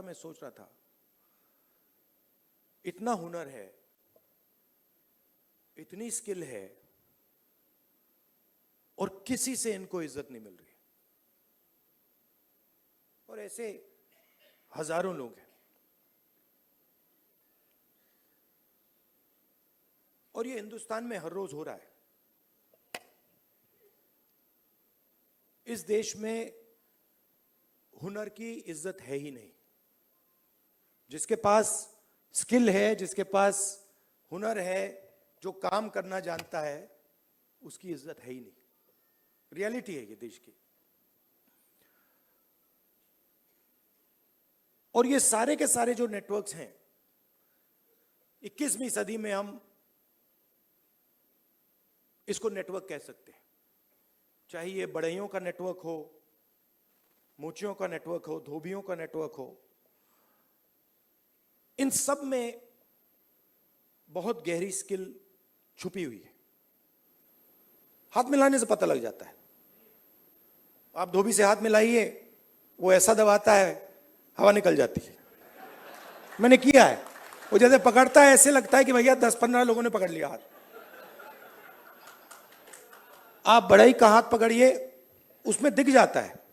मैं सोच रहा था, इतना हुनर है, इतनी स्किल है और किसी से इनको इज्जत नहीं मिल रही। और ऐसे हजारों लोग हैं। और ये हिंदुस्तान में हर रोज हो रहा है। इस देश में हुनर की इज्जत है ही नहीं। जिसके पास स्किल है, जिसके पास हुनर है, जो काम करना जानता है, उसकी इज्जत है ही नहीं। रियलिटी है ये देश की। और ये सारे के सारे जो नेटवर्क्स हैं, 21वीं सदी में हम इसको नेटवर्क कह सकते हैं। चाहे ये बढ़इयों का नेटवर्क हो, मोचियों का नेटवर्क हो, धोबियों का नेटवर्क हो, इन सब में बहुत गहरी स्किल छुपी हुई है। हाथ मिलाने से पता लग जाता है। आप धोबी से हाथ मिलाइए, वो ऐसा दबाता है, हवा निकल जाती है। मैंने किया है। वो जैसे पकड़ता है, ऐसे लगता है कि भैया 10-15 लोगों ने पकड़ लिया हाथ। आप बढ़ई का हाथ पकड़िए, उसमें दिख जाता है।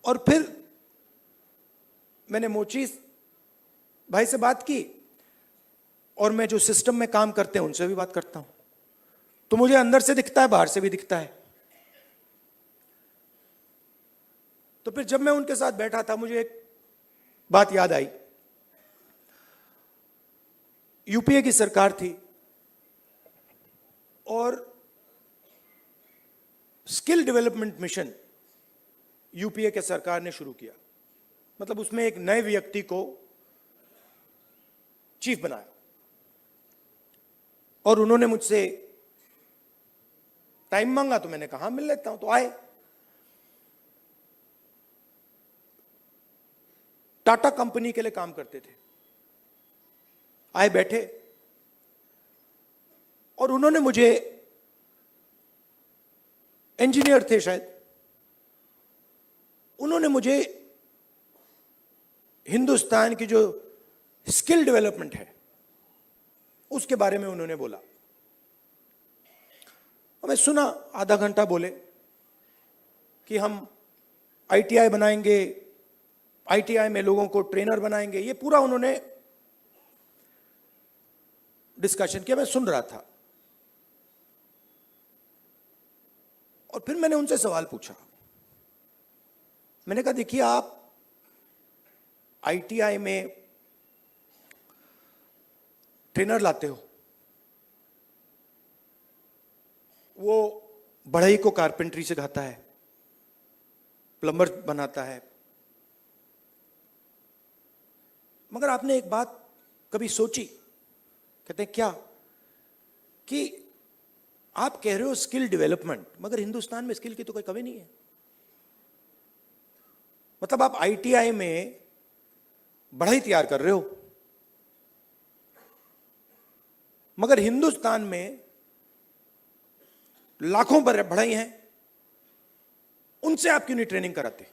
और फिर मैंने मोची भाई से बात की, और मैं जो सिस्टम में काम करते हैं उनसे भी बात करता हूं, तो मुझे अंदर से दिखता है, बाहर से भी दिखता है। तो फिर जब मैं उनके साथ बैठा था, मुझे एक बात याद आई। यूपीए की सरकार थी और स्किल डेवलपमेंट मिशन यूपीए के सरकार ने शुरू किया। मतलब उसमें एक नए व्यक्ति को चीफ बनाया। और उन्होंने मुझसे टाइम मांगा, तो मैंने कहा मिल लेता हूं। तो आए। टाटा कंपनी के लिए काम करते थे। आए, बैठे, और उन्होंने मुझे, इंजीनियर थे शायद, उन्होंने मुझे हिंदुस्तान की जो स्किल डेवलपमेंट है उसके बारे में उन्होंने बोला। और मैं सुना, आधा घंटा बोले कि हम आईटीआई बनाएंगे, आईटीआई में लोगों को ट्रेनर बनाएंगे। ये पूरा उन्होंने डिस्कशन किया। मैं सुन रहा था। और फिर मैंने उनसे सवाल पूछा। मैंने कहा, देखिए, आप आईटीआई में ट्रेनर लाते हो, वो बढ़ई को कारपेंटरी सिखाता है, प्लम्बर बनाता है, मगर आपने एक बात कभी सोची? कहते हैं क्या? कि आप कह रहे हो स्किल डेवलपमेंट, मगर हिंदुस्तान में स्किल की तो कोई कमी नहीं है। मतलब आप आईटीआई में बढ़ई तैयार कर रहे हो, मगर हिंदुस्तान में लाखों बढ़ई हैं, उनसे आप क्यों नहीं ट्रेनिंग कराते?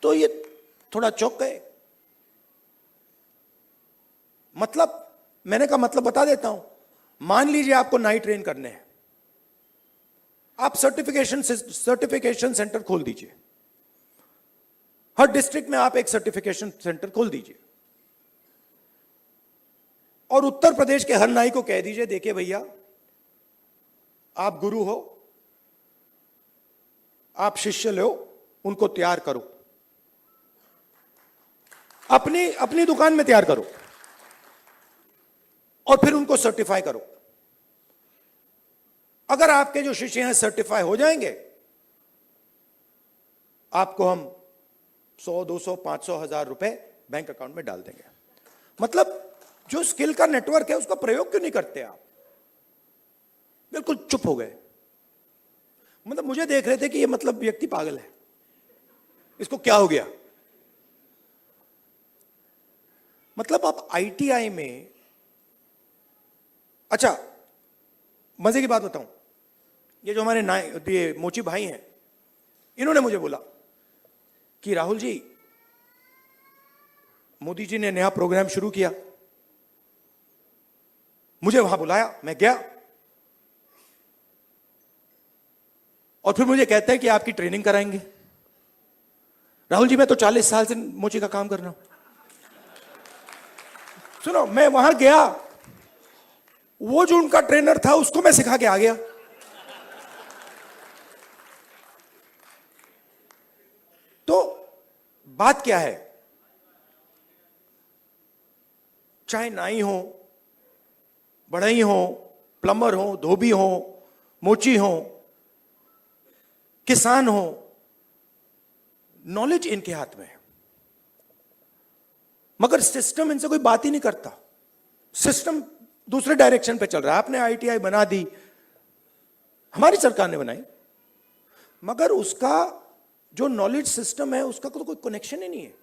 तो ये थोड़ा चौंक गए। मतलब, मैंने कहा, मतलब बता देता हूं। मान लीजिए आपको नाई ट्रेन करने हैं, आप सर्टिफिकेशन सेंटर खोल दीजिए। हर डिस्ट्रिक्ट में आप एक सर्टिफिकेशन सेंटर खोल दीजिए, और उत्तर प्रदेश के हर नाई को कह दीजिए, देखिए भैया, आप गुरु हो, आप शिष्य लो, उनको तैयार करो, अपनी दुकान में तैयार करो, और फिर उनको सर्टिफाई करो। अगर आपके जो शिष्य हैं सर्टिफाई हो जाएंगे, आपको हम 100, 200, 500, 1000 रुपए बैंक अकाउंट में डाल देंगे। मतलब जो स्किल का नेटवर्क है, उसका प्रयोग क्यों नहीं करते आप? बिल्कुल चुप हो गए। मतलब मुझे देख रहे थे कि ये मतलब व्यक्ति पागल है, इसको क्या हो गया? मतलब आप आईटीआई में, अच्छा, मजे की बात बताऊं, ये जो हमारे ये मोची भाई हैं, इन्होंने मुझे बोला कि राहुल जी, मोदी जी ने नया प्रोग्राम शुरू किया, मुझे वहां बुलाया, मैं गया, और फिर मुझे कहते हैं कि आपकी ट्रेनिंग कराएंगे। राहुल जी, मैं तो 40 साल से मोची का काम कर रहा हूं। सुनो, मैं वहां गया, वो जो उनका ट्रेनर था उसको मैं सिखा के आ गया। तो बात क्या है, चाहे नाई हो, बढ़ई हो, प्लम्बर हो, धोबी हो, मोची हो, किसान हो, नॉलेज इनके हाथ में है, मगर सिस्टम इनसे कोई बात ही नहीं करता। सिस्टम दूसरे डायरेक्शन पे चल रहा है। आपने आईटीआई बना दी, हमारी सरकार ने बनाई, मगर उसका जो नॉलेज सिस्टम है उसका तो कोई कनेक्शन ही नहीं है।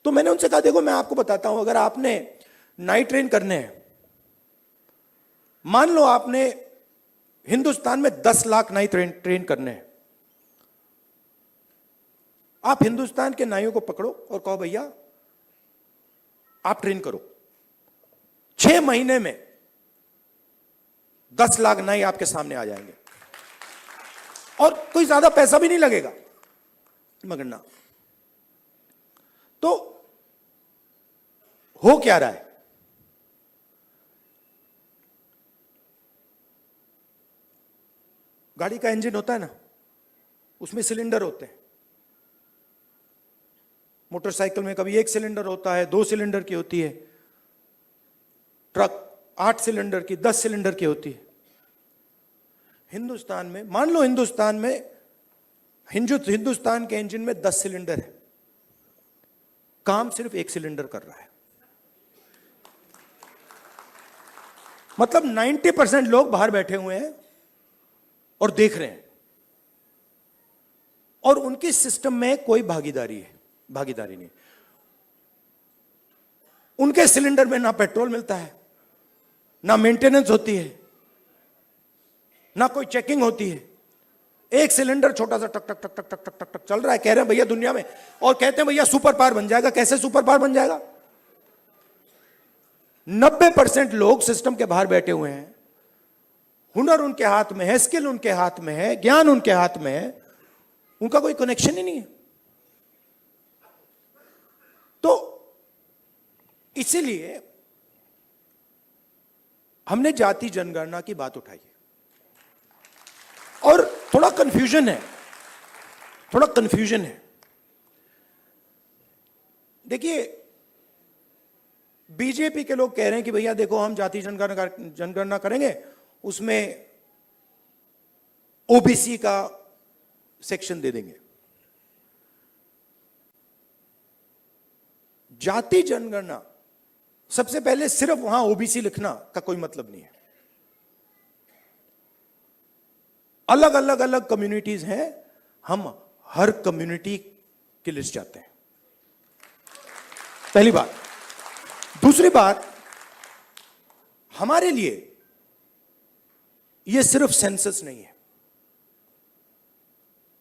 तो मैंने उनसे कहा, देखो मैं आपको बताता हूं, अगर आपने नाइट ट्रेन करने हैं, मान लो आपने हिंदुस्तान में 10 लाख नाई ट्रेन करने हैं, आप हिंदुस्तान के नाइयों को पकड़ो और कहो भैया आप ट्रेन करो, 6 महीने में 10 लाख नाई आपके सामने आ जाएंगे और कोई ज्यादा पैसा भी नहीं लगेगा, मगर ना। तो हो क्या रहा है, गाड़ी का इंजन होता है ना, उसमें सिलेंडर होते हैं। मोटरसाइकिल में कभी 1 सिलेंडर होता है, 2 सिलेंडर की होती है, ट्रक 8 सिलेंडर की, 10 सिलेंडर की होती है। हिंदुस्तान में, मान लो हिंदुस्तान के इंजन में 10 सिलेंडर है, काम सिर्फ 1 सिलेंडर कर रहा है। मतलब 90% लोग बाहर बैठे हुए हैं और देख रहे हैं, और उनके सिस्टम में कोई भागीदारी नहीं। उनके सिलेंडर में ना पेट्रोल मिलता है, ना मेंटेनेंस होती है, ना कोई चेकिंग होती है। 1 सिलेंडर छोटा सा टक टक टक टक टक टक टक टक चल रहा है। कह रहे हैं भैया दुनिया में, और कहते हैं भैया सुपर पावर बन जाएगा। कैसे सुपर पावर बन जाएगा? 90% लोग सिस्टम के बाहर बैठे हुए हैं, हुनर उनके हाथ में है, स्किल उनके हाथ में है, ज्ञान उनके हाथ में है, उनका कोई कनेक्शन ही नहीं है। तो इसीलिए हमने जाति जनगणना की बात उठाई है, और थोड़ा कंफ्यूजन है। देखिए, बीजेपी के लोग कह रहे हैं कि भैया देखो हम जाति जनगणना करेंगे, उसमें ओबीसी का सेक्शन दे देंगे। जाति जनगणना, सबसे पहले सिर्फ वहां ओबीसी लिखना का कोई मतलब नहीं है। अलग अलग कम्युनिटीज हैं, हम हर कम्युनिटी की लिस्ट चाहते हैं, पहली बात। दूसरी बात, हमारे लिए यह सिर्फ सेंसस नहीं है,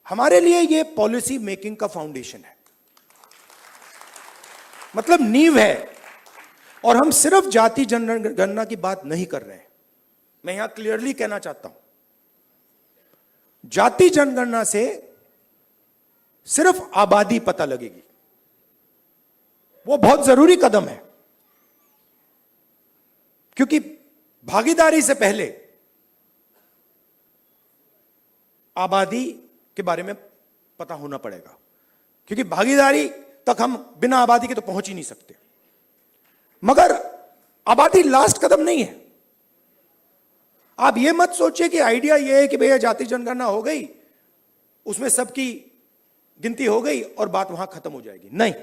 हमारे लिए यह पॉलिसी मेकिंग का फाउंडेशन है, मतलब नींव है। और हम सिर्फ जाति जनगणना की बात नहीं कर रहे हैं, मैं यहां क्लियरली कहना चाहता हूं, जाति जनगणना से सिर्फ आबादी पता लगेगी, वो बहुत जरूरी कदम है, क्योंकि भागीदारी से पहले आबादी के बारे में पता होना पड़ेगा, क्योंकि भागीदारी तक हम बिना आबादी के तो पहुंच ही नहीं सकते। मगर आबादी लास्ट कदम नहीं है। आप यह मत सोचिए कि आइडिया यह है कि भैया जाति जनगणना हो गई, उसमें सबकी गिनती हो गई और बात वहां खत्म हो जाएगी। नहीं,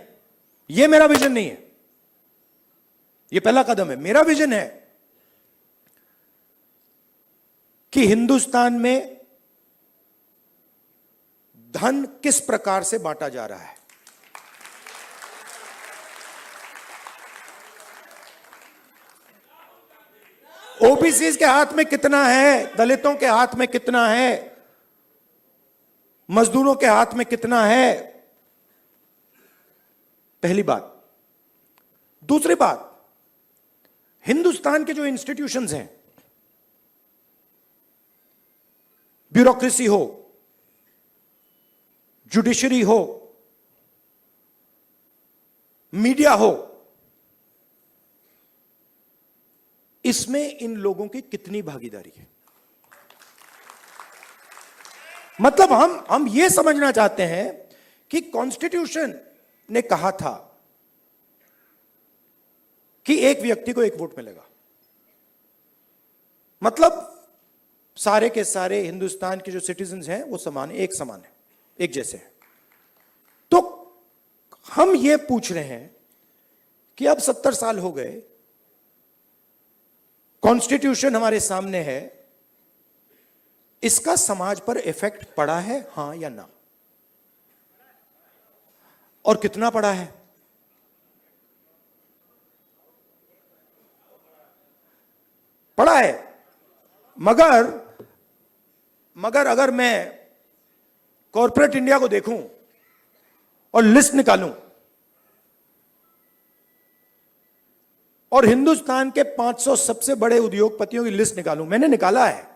यह मेरा विजन नहीं है, यह पहला कदम है। मेरा विजन है कि हिंदुस्तान में धन किस प्रकार से बांटा जा रहा है। ओबीसी के हाथ में कितना है, दलितों के हाथ में कितना है, मजदूरों के हाथ में कितना है? पहली बात। दूसरी बात, हिंदुस्तान के जो इंस्टीट्यूशंस हैं, ब्यूरोक्रेसी हो, जुडिशरी हो, मीडिया हो, इसमें इन लोगों की कितनी भागीदारी है? मतलब हम यह समझना चाहते हैं कि कॉन्स्टिट्यूशन ने कहा था कि एक व्यक्ति को एक वोट मिलेगा, मतलब सारे के सारे हिंदुस्तान के जो सिटीजन्स हैं वो समान है, एक समान है, एक जैसे हैं। तो हम ये पूछ रहे हैं कि अब 70 साल हो गए, कॉन्स्टिट्यूशन हमारे सामने है, इसका समाज पर इफेक्ट पड़ा है, हां या ना? और कितना पड़ा है? पड़ा है। मगर अगर मैं कॉर्पोरेट इंडिया को देखूं और लिस्ट निकालूं और हिंदुस्तान के 500 सबसे बड़े उद्योगपतियों की लिस्ट निकालूं, मैंने निकाला है,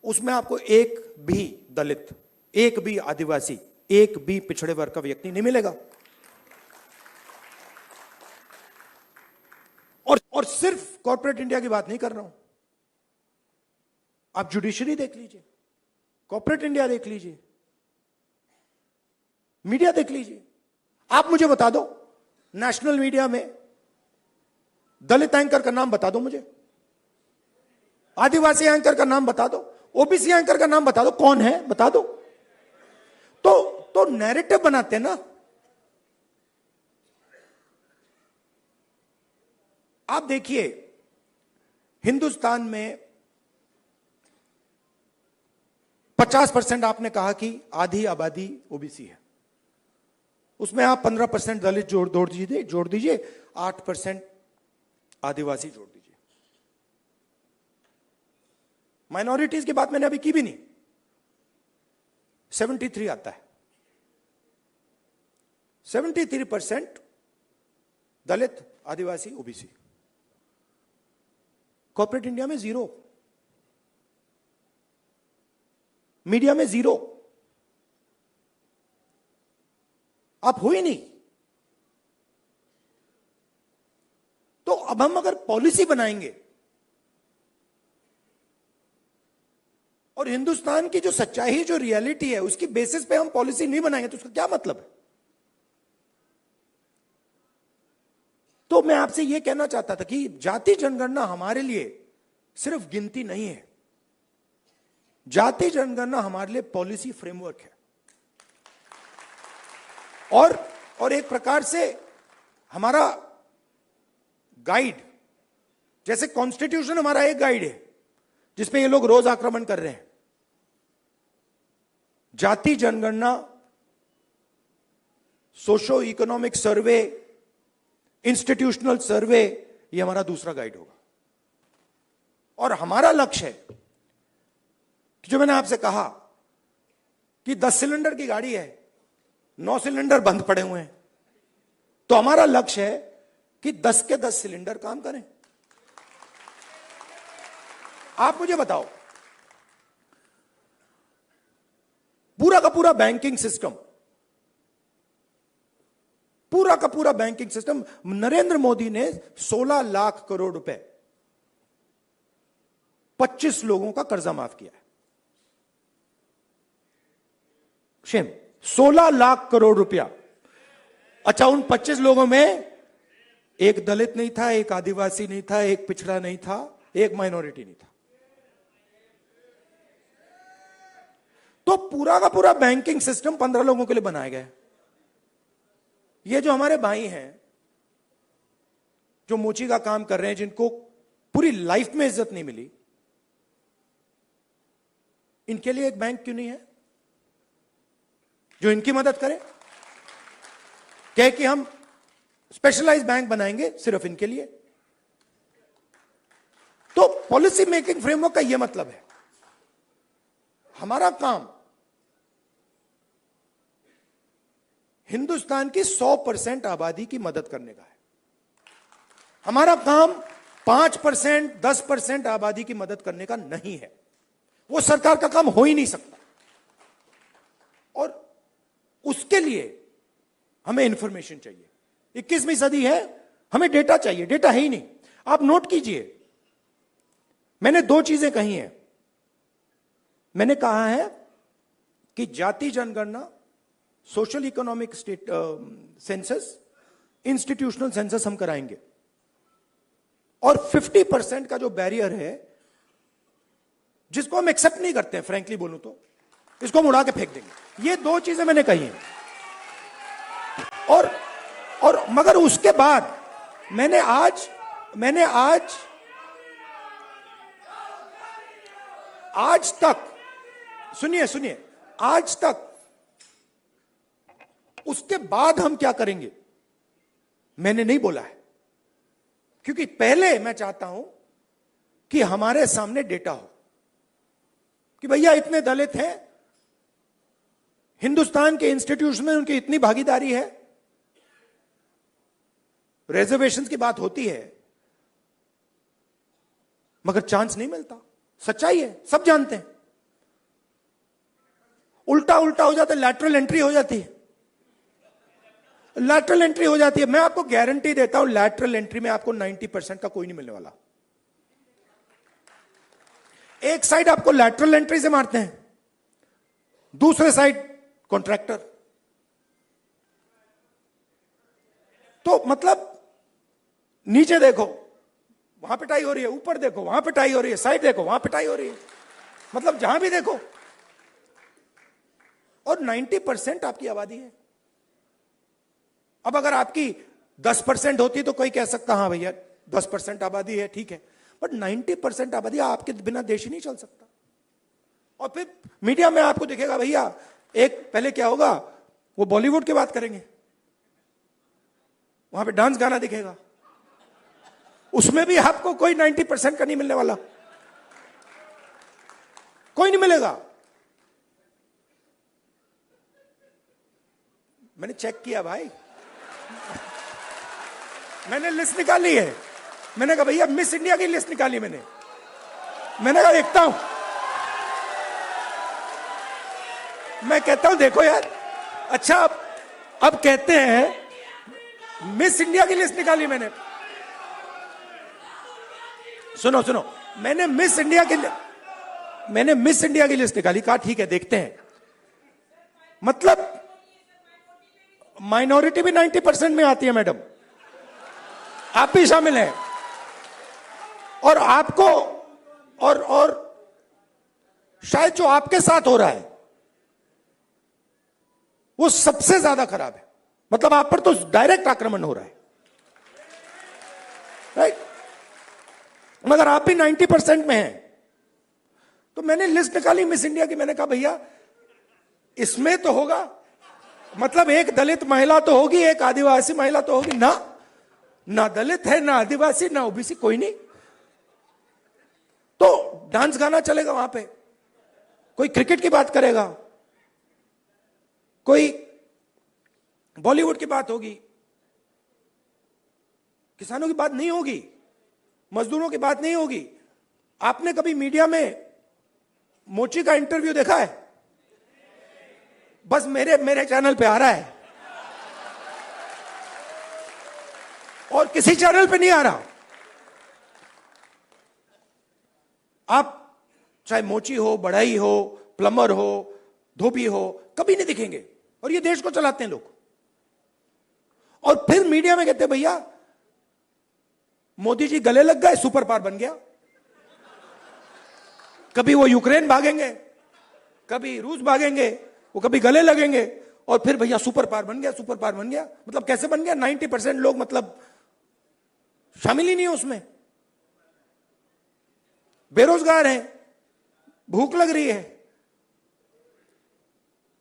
उसमें आपको एक भी दलित, एक भी आदिवासी, एक भी पिछड़े वर्ग का व्यक्ति नहीं मिलेगा। और सिर्फ कॉर्पोरेट इंडिया की बात नहीं कर रहा हूं, आप जुडिशरी देख लीजिए, कॉर्पोरेट इंडिया देख लीजिए, मीडिया देख लीजिए। आप मुझे बता दो, नेशनल मीडिया में दलित एंकर का नाम बता दो मुझे, आदिवासी एंकर का नाम बता दो, ओबीसी एंकर का नाम बता दो, कौन है बता दो। तो नैरेटिव बनाते हैं ना। आप देखिए, हिंदुस्तान में 50% आपने कहा कि आधी आबादी ओबीसी है, उसमें आप 15% दलित जोड़ दीजिए, 8% आदिवासी जोड़ दीजिए। माइनॉरिटीज की बात मैंने अभी की भी नहीं, 73 आता है। 73% दलित, आदिवासी, ओबीसी। कॉर्पोरेट इंडिया में 0, मीडिया में 0। आप हो ही नहीं। तो अब हम अगर पॉलिसी बनाएंगे और हिंदुस्तान की जो सच्चाई, जो रियलिटी है, उसकी बेसिस पे हम पॉलिसी नहीं बनाएंगे तो उसका क्या मतलब है? तो मैं आपसे यह कहना चाहता था कि जाति जनगणना हमारे लिए सिर्फ गिनती नहीं है, जाति जनगणना हमारे लिए पॉलिसी फ्रेमवर्क है, और एक प्रकार से हमारा गाइड, जैसे कॉन्स्टिट्यूशन हमारा एक गाइड है जिसपे ये लोग रोज आक्रमण कर रहे हैं, जाति जनगणना, सोशो इकोनॉमिक सर्वे, इंस्टीट्यूशनल सर्वे, ये हमारा दूसरा गाइड होगा। और हमारा लक्ष्य है कि जो मैंने आपसे कहा कि 10 सिलेंडर की गाड़ी है, 9 सिलेंडर बंद पड़े हुए हैं, तो हमारा लक्ष्य है कि 10 के 10 सिलेंडर काम करें। आप मुझे बताओ, पूरा का पूरा बैंकिंग सिस्टम, नरेंद्र मोदी ने 16 लाख करोड़ रुपए 25 लोगों का कर्जा माफ किया है। शेम, 16 लाख करोड़ रुपया। अच्छा, उन 25 लोगों में एक दलित नहीं था, एक आदिवासी नहीं था, एक पिछड़ा नहीं था, एक माइनॉरिटी नहीं था। तो पूरा का पूरा बैंकिंग सिस्टम 15 लोगों के लिए बनाया गया है। ये जो हमारे भाई हैं जो मोची का काम कर रहे हैं, जिनको पूरी लाइफ में इज्जत नहीं मिली, इनके लिए एक बैंक क्यों नहीं है जो इनकी मदद करे? कहे कि हम स्पेशलाइज्ड बैंक बनाएंगे सिर्फ इनके लिए। तो पॉलिसी मेकिंग फ्रेमवर्क का यह मतलब है, हमारा काम हिंदुस्तान की 100% आबादी की मदद करने का है। हमारा काम 5%, 10% आबादी की मदद करने का नहीं है। वो सरकार का काम हो ही नहीं सकता। और उसके लिए हमें इंफॉर्मेशन चाहिए। 21वीं सदी है, हमें डेटा चाहिए। डेटा है ही नहीं। आप नोट कीजिए, मैंने 2 चीजें कही हैं। मैंने कहा है कि जाति जनगणना, social economic state census, institutional census हम कराएंगे। और 50% का जो बैरियर है, जिसको हम एक्सेप्ट नहीं करते हैं, फ्रैंकली बोलूं तो, इसको हम उड़ा के फेंक देंगे। ये 2 चीजें मैंने कही हैं। और मगर उसके बाद मैंने आज तक, सुनिए, आज तक उसके बाद हम क्या करेंगे मैंने नहीं बोला है। क्योंकि पहले मैं चाहता हूं कि हमारे सामने डेटा हो कि भैया इतने दलित हैं, हिंदुस्तान के इंस्टीट्यूशन में उनकी इतनी भागीदारी है। रिजर्वेशन की बात होती है मगर चांस नहीं मिलता। सच्चाई है, सब जानते हैं। उल्टा हो जाता है, लैटरल एंट्री हो जाती है। लैटरल एंट्री हो जाती है। मैं आपको गारंटी देता हूं, लैटरल एंट्री में आपको 90% का कोई नहीं मिलने वाला। एक साइड आपको लैटरल एंट्री से मारते हैं, दूसरे साइड कॉन्ट्रैक्टर। तो मतलब नीचे देखो वहां पिटाई हो रही है, ऊपर देखो वहां पिटाई हो रही है, साइड देखो वहां पिटाई हो रही है, मतलब जहां भी देखो। और 90% आपकी आबादी है। अब अगर आपकी 10% होती तो कोई कह सकता हाँ भैया 10% आबादी है, ठीक है। बट 90% आबादी, आपके बिना देश ही नहीं चल सकता। और फिर मीडिया में आपको दिखेगा भैया, एक पहले क्या होगा, वो बॉलीवुड की बात करेंगे, वहां पे डांस गाना दिखेगा, उसमें भी आपको कोई 90% का नहीं मिलने वाला, कोई नहीं मिलेगा। मैंने चेक किया भाई, मैंने लिस्ट निकाली है। मैंने कहा भैया मिस इंडिया की लिस्ट निकाली मैंने कहा देखता हूं। मैं कहता हूं देखो यार, अच्छा अब कहते हैं मिस इंडिया की लिस्ट निकाली मैंने। सुनो, मैंने मिस इंडिया की लिस्ट निकाली। कहा ठीक है देखते हैं। मतलब माइनॉरिटी भी 90% में आती है मैडम, आप भी शामिल हैं। और आपको और शायद जो आपके साथ हो रहा है वो सबसे ज्यादा खराब है। मतलब आप पर तो डायरेक्ट आक्रमण हो रहा है, राइट। मगर आप भी 90% में हैं। तो मैंने लिस्ट निकाली मिस इंडिया की। मैंने कहा भैया इसमें तो होगा, मतलब एक दलित महिला तो होगी, एक आदिवासी महिला तो होगी। ना दलित है, ना आदिवासी, ना ओबीसी, कोई नहीं। तो डांस गाना चलेगा वहां पे, कोई क्रिकेट की बात करेगा, कोई बॉलीवुड की बात होगी, किसानों की बात नहीं होगी, मजदूरों की बात नहीं होगी। आपने कभी मीडिया में मोची का इंटरव्यू देखा है? बस मेरे चैनल पे आ रहा है और किसी चैनल पे नहीं आ रहा। आप चाहे मोची हो, बढ़ई हो, प्लम्बर हो, धोबी हो, कभी नहीं दिखेंगे। और ये देश को चलाते हैं लोग। और फिर मीडिया में कहते हैं भैया मोदी जी गले लग गए, सुपर पावर बन गया। कभी वो यूक्रेन भागेंगे, कभी रूस भागेंगे, वो कभी गले लगेंगे और फिर भैया सुपर पावर बन गया, सुपर पावर बन गया। मतलब कैसे बन गया? 90% लोग मतलब शामिल ही नहीं है उसमें, बेरोजगार हैं, भूख लग रही है।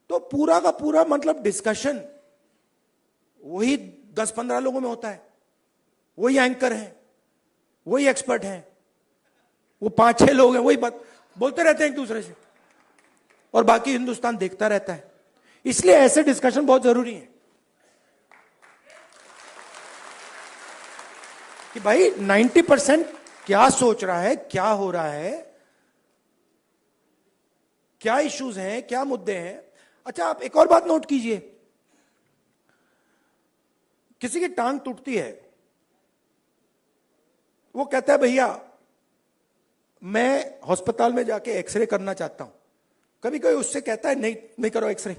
तो पूरा का पूरा मतलब डिस्कशन वही 10-15 लोगों में होता है। वही एंकर हैं, वही एक्सपर्ट हैं, वो 5-6 लोग हैं, वही बात बोलते रहते हैं एक दूसरे से, और बाकी हिंदुस्तान देखता रहता है। इसलिए ऐसे डिस्कशन बहुत जरूरी है कि भाई 90% क्या सोच रहा है, क्या हो रहा है, क्या इश्यूज हैं, क्या मुद्दे हैं। अच्छा, आप एक और बात नोट कीजिए, किसी की टांग टूटती है, वो कहता है भैया मैं अस्पताल में जाके एक्सरे करना चाहता हूं। कभी कोई उससे कहता है नहीं नहीं करो एक्सरे?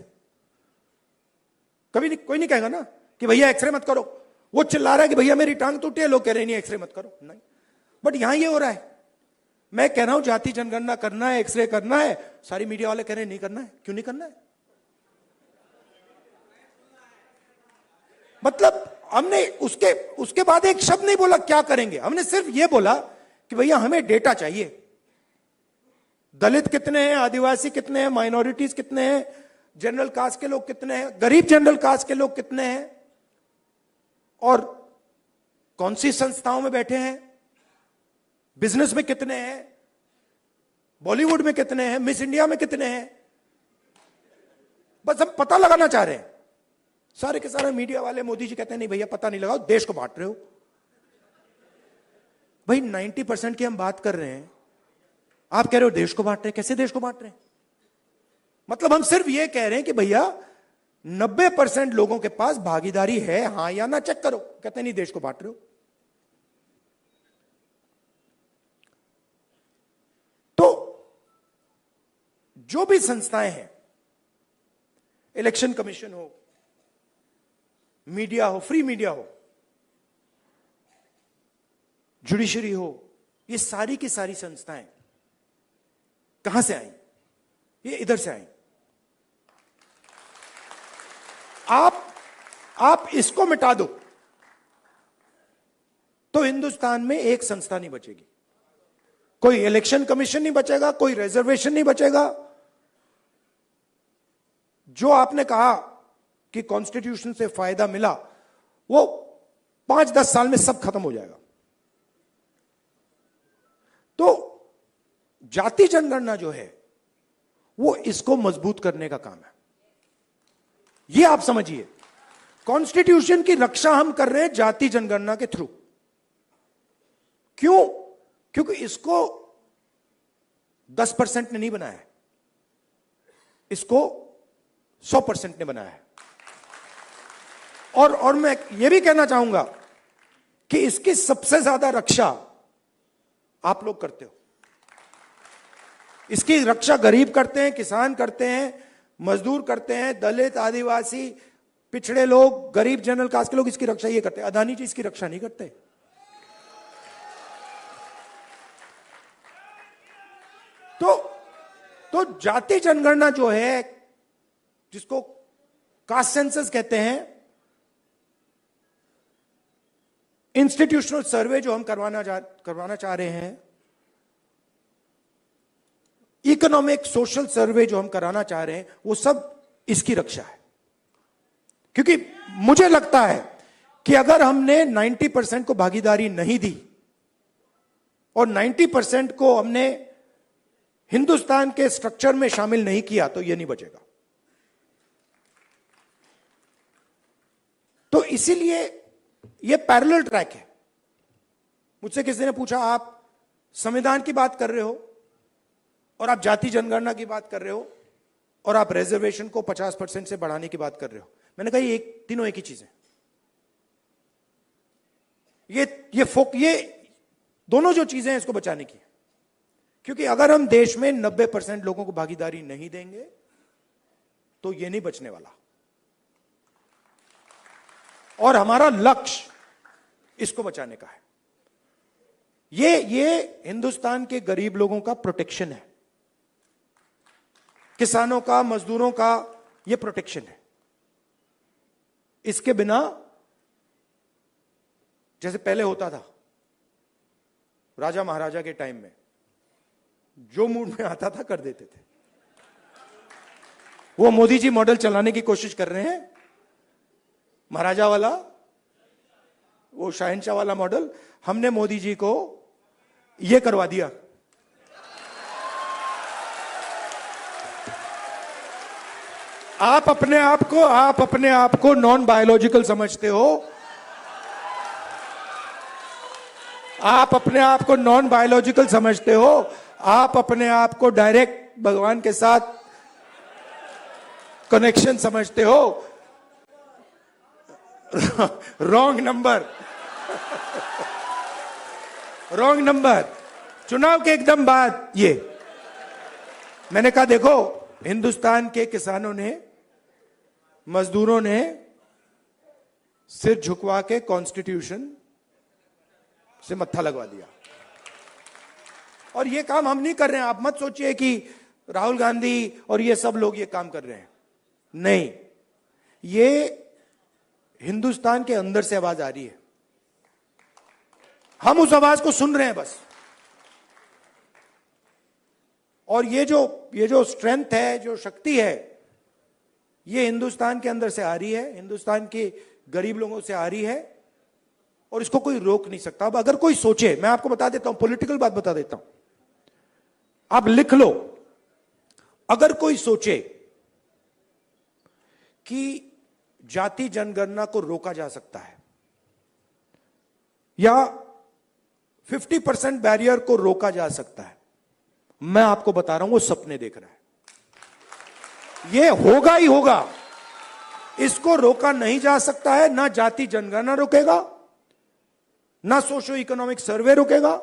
कभी नहीं, कोई नहीं कहेगा ना कि भैया एक्सरे मत करो। वो चिल्ला रहा है कि भैया मेरी टांग टूटी है, लोग कह रहे हैं नहीं एक्सरे मत करो, नहीं। बट यहां ये हो रहा है, मैं कह रहा हूं जाति जनगणना करना है, एक्सरे करना है, सारी मीडिया वाले कह रहे हैं नहीं करना है। क्यों नहीं करना है? मतलब हमने उसके बाद एक शब्द नहीं बोला क्या करेंगे, हमने सिर्फ यह बोला कि भैया हमें डेटा चाहिए। दलित कितने हैं, आदिवासी कितने हैं, माइनॉरिटीज कितने हैं, जनरल कास्ट के लोग कितने हैं, गरीब जनरल कास्ट के लोग कितने हैं, और कौन सी संस्थाओं में बैठे हैं, बिजनेस में कितने हैं, बॉलीवुड में कितने हैं, मिस इंडिया में कितने हैं। बस हम पता लगाना चाह रहे हैं। सारे के सारे मीडिया वाले, मोदी जी कहते हैं नहीं भैया पता नहीं लगाओ, देश को बांट रहे हो। भाई 90% की हम बात कर रहे हैं, आप कह रहे हो देश को बांट रहे हैं। कैसे देश को बांट रहे हैं? मतलब हम सिर्फ ये कह रहे हैं कि भैया 90% लोगों के पास भागीदारी है, हां या ना, चेक करो। कहते हैं नहीं देश को बांट रहे हो। तो जो भी संस्थाएं हैं, इलेक्शन कमीशन हो, मीडिया हो, फ्री मीडिया हो, जुडिशरी हो, ये सारी की सारी संस्थाएं कहां से आई? ये इधर से आई। आप इसको मिटा दो तो हिंदुस्तान में एक संस्था नहीं बचेगी। कोई इलेक्शन कमीशन नहीं बचेगा, कोई रिजर्वेशन नहीं बचेगा। जो आपने कहा कि कॉन्स्टिट्यूशन से फायदा मिला, वो 5-10 साल में सब खत्म हो जाएगा। तो जाति जनगणना जो है वो इसको मजबूत करने का काम है। ये आप समझिए, कॉन्स्टिट्यूशन की रक्षा हम कर रहे हैं जाति जनगणना के थ्रू। क्यों? क्योंकि इसको 10% ने नहीं बनाया है, इसको 100% ने बनाया है। और मैं ये भी कहना चाहूंगा कि इसकी सबसे ज्यादा रक्षा आप लोग करते हो। इसकी रक्षा गरीब करते हैं, किसान करते हैं, मजदूर करते हैं, दलित, आदिवासी, पिछड़े लोग, गरीब जनरल कास्ट के लोग इसकी रक्षा ये करते हैं। अदानी जी इसकी रक्षा नहीं करते। तो जाति जनगणना जो है, जिसको कास्ट सेंसस कहते हैं, इंस्टीट्यूशनल सर्वे जो हम करवाना चाह रहे हैं, इकोनॉमिक सोशल सर्वे जो हम कराना चाह रहे हैं, वो सब इसकी रक्षा है। क्योंकि मुझे लगता है कि अगर हमने 90% को भागीदारी नहीं दी और 90% को हमने हिंदुस्तान के स्ट्रक्चर में शामिल नहीं किया, तो ये नहीं बचेगा। तो इसीलिए ये पैरेलल ट्रैक है। मुझसे किसी ने पूछा, आप संविधान की बात कर रहे हो और आप जाति जनगणना की बात कर रहे हो और आप रिजर्वेशन को 50% से बढ़ाने की बात कर रहे हो। मैंने कहा ये तीनों एक ही चीज है। ये दोनों जो चीजें हैं इसको बचाने की। क्योंकि अगर हम देश में 90% लोगों को भागीदारी नहीं देंगे तो ये नहीं बचने वाला। और हमारा लक्ष्य इसको बचाने का है। ये हिंदुस्तान के गरीब लोगों का प्रोटेक्शन है, किसानों का, मजदूरों का ये प्रोटेक्शन है। इसके बिना जैसे पहले होता था राजा महाराजा के टाइम में, जो मूड में आता था कर देते थे। वो मोदी जी मॉडल चलाने की कोशिश कर रहे हैं, महाराजा वाला, वो शहंशाह वाला मॉडल। हमने मोदी जी को यह करवा दिया आप अपने आप को नॉन बायोलॉजिकल समझते हो। आप अपने आप को नॉन बायोलॉजिकल समझते हो। आप अपने आप को डायरेक्ट भगवान के साथ कनेक्शन समझते हो। Wrong number. Wrong number. चुनाव के एकदम बाद ये मैंने कहा, देखो हिंदुस्तान के किसानों ने, मजदूरों ने सिर झुकवा के कॉन्स्टिट्यूशन से मत्था लगवा दिया। और ये काम हम नहीं कर रहे हैं। आप मत सोचिए कि राहुल गांधी और ये सब लोग ये काम कर रहे हैं। नहीं, ये हिंदुस्तान के अंदर से आवाज आ रही है। हम उस आवाज को सुन रहे हैं बस। और ये जो स्ट्रेंथ है, जो शक्ति है, ये हिंदुस्तान के अंदर से आ रही है, हिंदुस्तान के गरीब लोगों से आ रही है, और इसको कोई रोक नहीं सकता। अब अगर कोई सोचे, मैं आपको बता देता हूं, पॉलिटिकल बात बता देता हूं, आप लिख लो। अगर कोई सोचे कि जाति जनगणना को रोका जा सकता है या 50% बैरियर को रोका जा सकता है, मैं आपको बता रहा हूं वो सपने देख रहा है। ये होगा ही होगा। इसको रोका नहीं जा सकता है। ना जाति जनगणना रोकेगा, ना सोशो इकोनॉमिक सर्वे रुकेगा,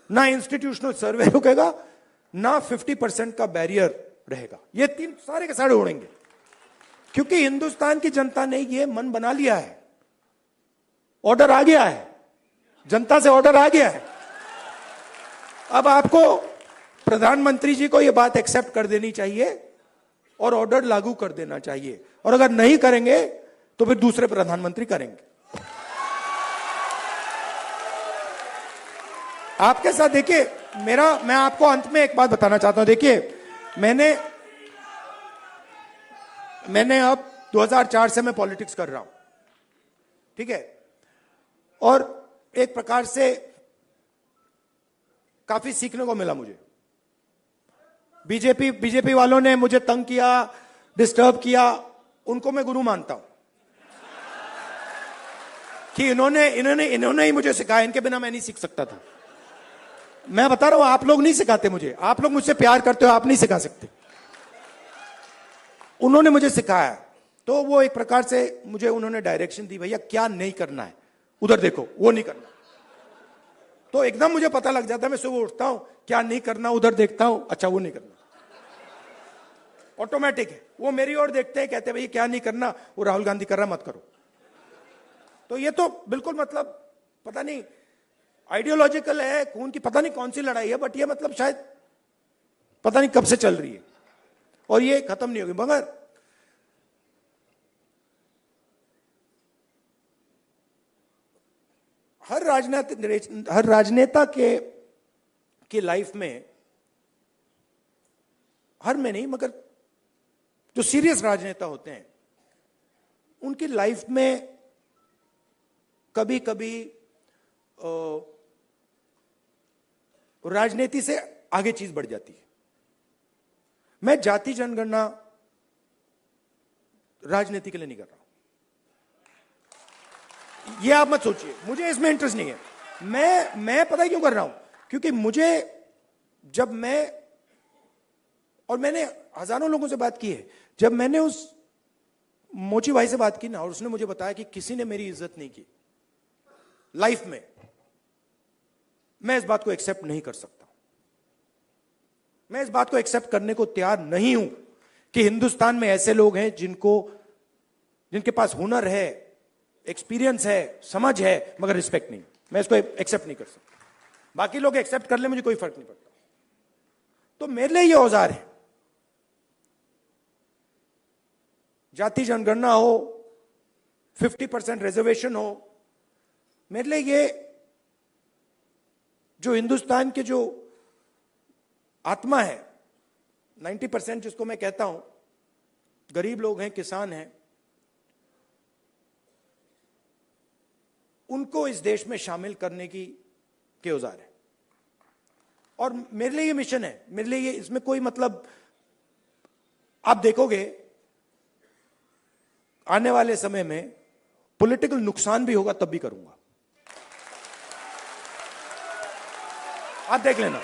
ना इंस्टीट्यूशनल सर्वे रुकेगा, ना 50% का बैरियर रहेगा। ये तीन सारे के सारे उड़ेंगे, क्योंकि हिंदुस्तान की जनता ने ये मन बना लिया है। ऑर्डर आ गया है, जनता से ऑर्डर आ गया है। अब आपको प्रधानमंत्री जी को यह बात एक्सेप्ट कर देनी चाहिए और ऑर्डर लागू कर देना चाहिए। और अगर नहीं करेंगे तो फिर दूसरे प्रधानमंत्री करेंगे। आपके साथ देखिए, मैं आपको अंत में एक बात बताना चाहता हूं। देखिए, मैंने अब 2004 से मैं पॉलिटिक्स कर रहा हूं, ठीक है, और एक प्रकार से काफी सीखने को मिला मुझे। बीजेपी वालों ने मुझे तंग किया, डिस्टर्ब किया, उनको मैं गुरु मानता हूं कि इन्होंने ही मुझे सिखाया। इनके बिना मैं नहीं सीख सकता था। मैं बता रहा हूं, आप लोग नहीं सिखाते मुझे। आप लोग मुझसे प्यार करते हो, आप नहीं सिखा सकते। उन्होंने मुझे सिखाया, तो वो एक प्रकार से मुझे उन्होंने डायरेक्शन दी, भैया क्या नहीं करना है, उधर देखो, वो नहीं करना। तो एकदम मुझे पता लग जाता है। मैं सुबह उठता हूं, क्या नहीं करना, उधर देखता हूं, अच्छा वो नहीं करना, ऑटोमेटिक है। वो मेरी ओर देखते हैं, कहते हैं भैया क्या नहीं करना, वो राहुल गांधी कर रहा, मत करो। तो ये तो बिल्कुल मतलब पता नहीं आइडियोलॉजिकल है, खून की पता नहीं कौन सी लड़ाई है, बट ये मतलब शायद पता नहीं कब से चल रही है और ये खत्म नहीं होगी। मगर हर राजनेता के लाइफ में, हर में नहीं मगर जो सीरियस राजनेता होते हैं, उनकी लाइफ में कभी कभी राजनीति से आगे चीज बढ़ जाती है। मैं जाति जनगणना राजनीति के लिए नहीं कर रहा हूं, ये आप मत सोचिए। मुझे इसमें इंटरेस्ट नहीं है। मैं पता है क्यों कर रहा हूं, क्योंकि मुझे जब मैंने हजारों लोगों से बात की है, जब मैंने उस मोची भाई से बात की ना, और उसने मुझे बताया कि किसी ने मेरी इज्जत नहीं की लाइफ में, मैं इस बात को एक्सेप्ट नहीं कर सकता। मैं इस बात को एक्सेप्ट करने को तैयार नहीं हूं कि हिंदुस्तान में ऐसे लोग हैं जिनके पास हुनर है, एक्सपीरियंस है, समझ है, मगर रिस्पेक्ट नहीं। मैं इसको एक्सेप्ट नहीं कर सकता। बाकी लोग एक्सेप्ट कर ले, मुझे कोई फर्क नहीं पड़ता। तो मेरे लिए ये औजार है, जाति जनगणना हो, 50% रिजर्वेशन हो, मेरे लिए ये जो हिंदुस्तान के जो आत्मा है, 90% जिसको मैं कहता हूं, गरीब लोग हैं, किसान हैं, उनको इस देश में शामिल करने के औजार है। और मेरे लिए ये मिशन है। मेरे लिए ये, इसमें कोई मतलब, आप देखोगे आने वाले समय में पॉलिटिकल नुकसान भी होगा तब भी करूंगा। आप देख लेना।